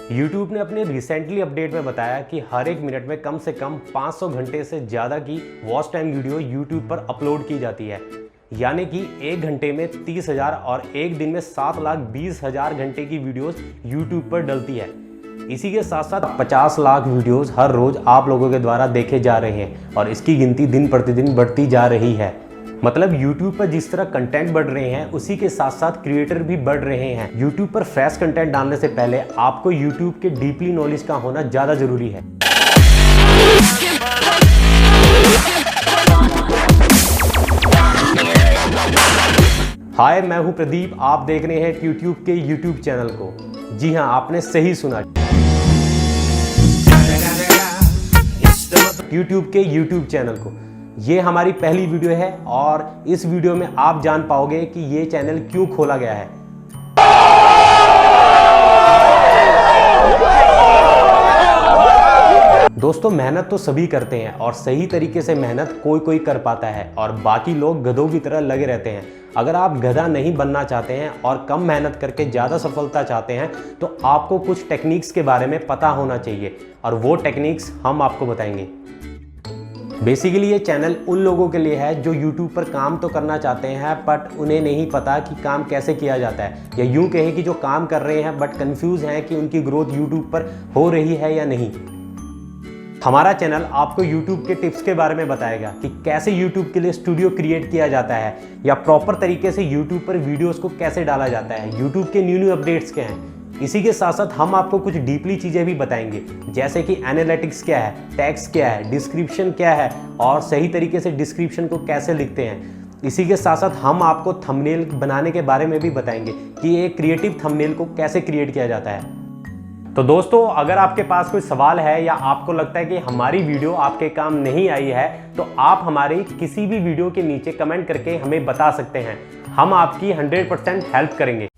YouTube ने अपने recently update में बताया कि हर एक मिनट में कम से कम 500 घंटे से ज़्यादा की वॉच टाइम वीडियो YouTube पर अपलोड की जाती है। यानी कि एक घंटे में 30,000 और एक दिन में 7,20,000 घंटे की वीडियोस YouTube पर डलती है। इसी के साथ साथ 50 लाख वीडियोस हर रोज आप लोगों के द्वारा देखे जा रहे हैं और इसकी गिनती दिन प्रतिदिन बढ़ती जा रही है। मतलब YouTube पर जिस तरह कंटेंट बढ़ रहे हैं उसी के साथ साथ क्रिएटर भी बढ़ रहे हैं। YouTube पर फ्रेश कंटेंट डालने से पहले आपको YouTube के डीपली नॉलेज का होना ज़्यादा ज़रूरी है। हाय, मैं हूं प्रदीप। आप देख रहे हैं YouTube के YouTube चैनल को। जी हां, आपने सही सुना, YouTube के YouTube चैनल को। ये हमारी पहली वीडियो है और इस वीडियो में आप जान पाओगे कि ये चैनल क्यों खोला गया है। दोस्तों, मेहनत तो सभी करते हैं और सही तरीके से मेहनत कोई कोई कर पाता है और बाकी लोग गधों की तरह लगे रहते हैं। अगर आप गधा नहीं बनना चाहते हैं और कम मेहनत करके ज़्यादा सफलता चाहते हैं तो आपको कुछ टेक्निक्स के बारे में पता होना चाहिए और वो टेक्निक्स हम आपको बताएंगे। बेसिकली ये चैनल उन लोगों के लिए है जो YouTube पर काम तो करना चाहते हैं बट उन्हें नहीं पता कि काम कैसे किया जाता है, या यूं कहें कि जो काम कर रहे हैं बट कंफ्यूज हैं कि उनकी ग्रोथ YouTube पर हो रही है या नहीं। हमारा चैनल आपको YouTube के टिप्स के बारे में बताएगा कि कैसे YouTube के लिए स्टूडियो क्रिएट किया जाता है या प्रॉपर तरीके से YouTube पर वीडियोस को कैसे डाला जाता है, YouTube के न्यू अपडेट्स क्या हैं। इसी के साथ साथ हम आपको कुछ डीपली चीज़ें भी बताएंगे, जैसे कि एनालिटिक्स क्या है, टैग्स क्या है, डिस्क्रिप्शन क्या है और सही तरीके से डिस्क्रिप्शन को कैसे लिखते हैं। इसी के साथ साथ हम आपको थंबनेल बनाने के बारे में भी बताएंगे कि एक क्रिएटिव थंबनेल को कैसे क्रिएट किया जाता है। तो दोस्तों, अगर आपके पास कोई सवाल है या आपको लगता है कि हमारी वीडियो आपके काम नहीं आई है तो आप हमारी किसी भी वीडियो के नीचे कमेंट करके हमें बता सकते हैं। हम आपकी 100% हेल्प करेंगे।